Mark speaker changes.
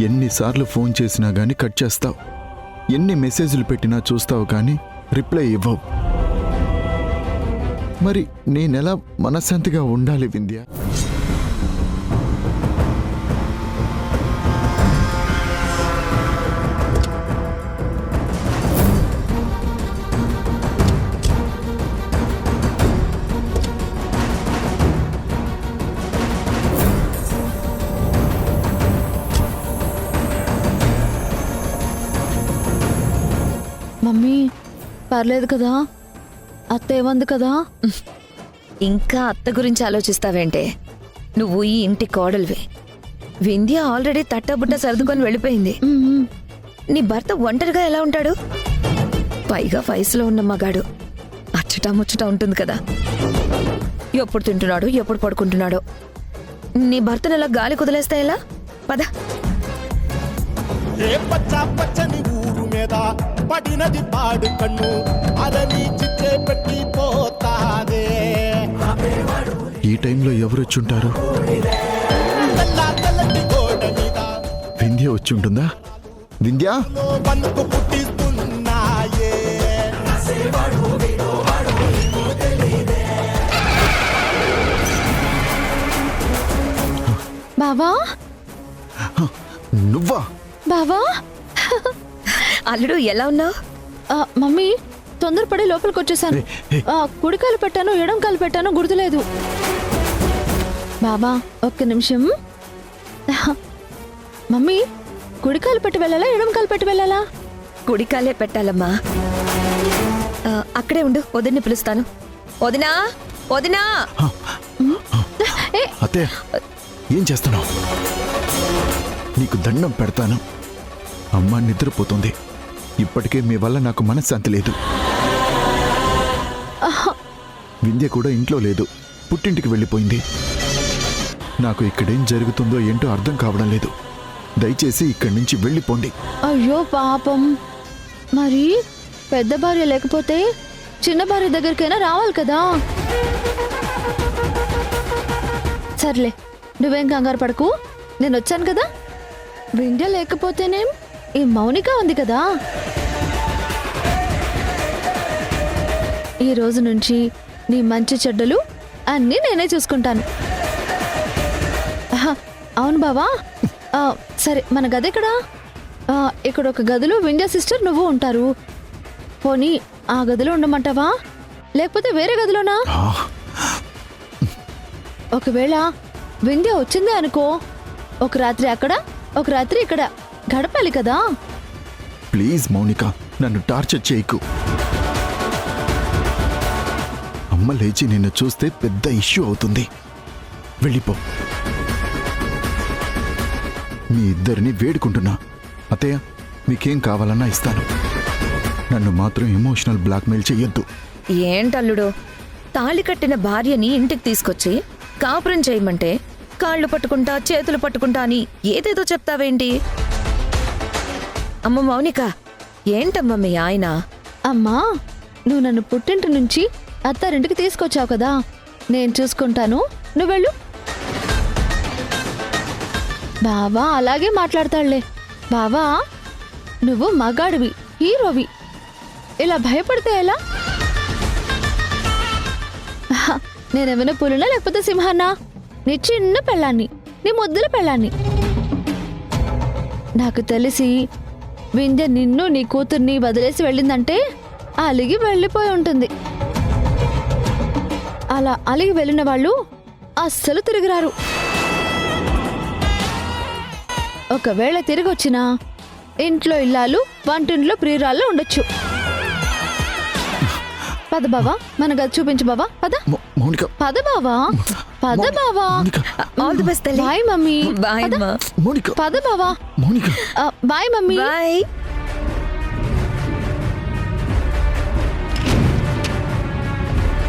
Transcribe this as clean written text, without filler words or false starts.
Speaker 1: ఎన్నిసార్లు ఫోన్ చేసినా గానీ కట్ చేస్తావు, ఎన్ని మెసేజ్లు పెట్టినా చూస్తావు కానీ రిప్లై ఇవ్వవు. మరి నేనెలా మనశ్శాంతిగా ఉండాలి వింధ్య?
Speaker 2: మమ్మీ పర్లేదు కదా, అత్త ఏమంది కదా?
Speaker 3: ఇంకా అత్త గురించి ఆలోచిస్తావేంటే? నువ్వు ఈ ఇంటి కోడలివి. వింధ్య ఆల్రెడీ తట్టబుట్ట సర్దుకొని వెళ్ళిపోయింది. నీ భర్త ఒంటరిగా ఎలా ఉంటాడు? పైగా వయసులో ఉన్న మగాడు. అచ్చటా ముచ్చటా ఉంటుంది కదా. ఎప్పుడు తింటున్నాడు, ఎప్పుడు పడుకుంటున్నాడో. నీ భర్తను ఎలా గాలి కుదిలేస్తా ఎలా? పద.
Speaker 4: ఏ పచ్చా పచ్చని ఊరు మీద పడినది పాడు కన్ను అదని చిచ్చే పెట్టి పోతాదే.
Speaker 1: ఈ టైంలో ఎవరు వచ్చుంటారు? వింధ్య వచ్చుంటుందా? వింధ్య
Speaker 4: పన్నుకు పుట్టిస్తున్నాయే.
Speaker 2: బావా,
Speaker 1: నువ్వా?
Speaker 2: బావా.
Speaker 3: అల్లుడు ఎలా ఉన్నావు?
Speaker 2: మమ్మీ తొందరపడి లోపలికి వచ్చేసాను. కుడికాలు పెట్టాను, ఎడం కాలు పెట్టాను, గుర్తులేదు. బాబా ఒక్క నిమిషం. మమ్మీ కుడికాలు పెట్టి వెళ్ళాలా, ఎడం కాలు పెట్టి వెళ్ళాలా?
Speaker 3: కుడికాలే పెట్టాలమ్మా. అక్కడే ఉండు, వదిన్ని పిలుస్తాను. వదినా, వదినా.
Speaker 1: అతే ఏం చేస్తున్నావు? నీకు దండం పెడతాను. అమ్మ నిద్రపోతుంది. ఇప్పటికే మీ వల్ల నాకు మనశ్శాంతి లేదు. వింధ్య కూడా ఇంట్లో లేదు, పుట్టింటికి వెళ్ళిపోయింది. నాకు ఇక్కడేం జరుగుతుందో ఏంటో అర్థం కావడం లేదు. దయచేసి ఇక్కడి నుంచి వెళ్ళిపోండి.
Speaker 2: అయ్యో పాపం. మరి పెద్ద భార్య లేకపోతే చిన్న భార్య దగ్గరికైనా రావాలి కదా. సర్లే, నువ్వేం కంగారు పడకు, నేను వచ్చాను కదా. వింధ్య లేకపోతేనేం, ఈ మౌనిక ఉంది కదా. ఈ రోజు నుంచి నీ మంచి చెడ్డలు అన్నీ నేనే చూసుకుంటాను. అవును బావా. సరే, మన గది ఎక్కడా? ఇక్కడ ఒక గదిలో వింధ్య సిస్టర్ నువ్వు ఉంటారు. పోనీ ఆ గదిలో ఉండమంటావా, లేకపోతే వేరే గదిలోనా? ఒకవేళ వింధ్య వచ్చిందే అనుకో, ఒక రాత్రి అక్కడ, ఒక రాత్రి ఇక్కడ గడపాలి కదా.
Speaker 1: ప్లీజ్ మౌనిక, నన్ను టార్చర్ చేయకు. అమ్మ లేచి నిన్ను చూస్తే పెద్ద ఇష్యూ అవుతుంది. వెళ్ళిపో. మీ ఇద్దరిని వేడుకుంటున్నా. అత్తయ్య, మీకేం కావాలన్నా ఇస్తాను. నన్ను మాత్రం ఎమోషనల్ బ్లాక్మెయిల్ చెయ్యొద్దు.
Speaker 3: ఏంటల్లుడు, తాళి కట్టిన భార్యని ఇంటికి తీసుకొచ్చి కాపురం చేయమంటే కాళ్ళు పట్టుకుంటా, చేతులు పట్టుకుంటా అని ఏదేదో చెప్తావేంటి? అమ్మ మౌనిక, ఏంటమ్మా మీ ఆయన?
Speaker 2: అమ్మా, నువ్వు నన్ను పుట్టింటి నుంచి అత్తారింటికి తీసుకొచ్చావు కదా, నేను చూసుకుంటాను, నువ్వు వెళ్ళు. బావా అలాగే మాట్లాడతాడులే. బావా, నువ్వు మగాడివి, హీరోవి, ఇలా భయపడితే ఎలా? నేనేమైనా పులునా లేకపోతే సింహాన్నా? నీ చిన్న పెళ్ళాన్ని, నీ ముద్దుల పెళ్ళాన్ని. నాకు తెలిసి వింధ్య నిన్ను, నీ కూతుర్ని వదిలేసి వెళ్ళిందంటే అలిగి వెళ్ళిపోయి ఉంటుంది. అలా అలిగి వెళ్ళిన వాళ్ళు అస్సలు తిరిగిరారు. ఒకవేళ తిరిగి వచ్చినా ఇంట్లో ఇల్లాలు, వంటింట్లో ప్రియురాళ్ళు ఉండొచ్చు. పద బావా, మన గది చూపించు బావా. పద
Speaker 1: మౌనిక,
Speaker 2: పద బావా, పద బావా.
Speaker 3: All the best.
Speaker 2: Bye mummy.
Speaker 3: Bye అమ్మా.
Speaker 1: మౌనిక,
Speaker 2: పద బావా.
Speaker 1: మౌనిక.
Speaker 2: Bye mummy.
Speaker 3: బాయ్.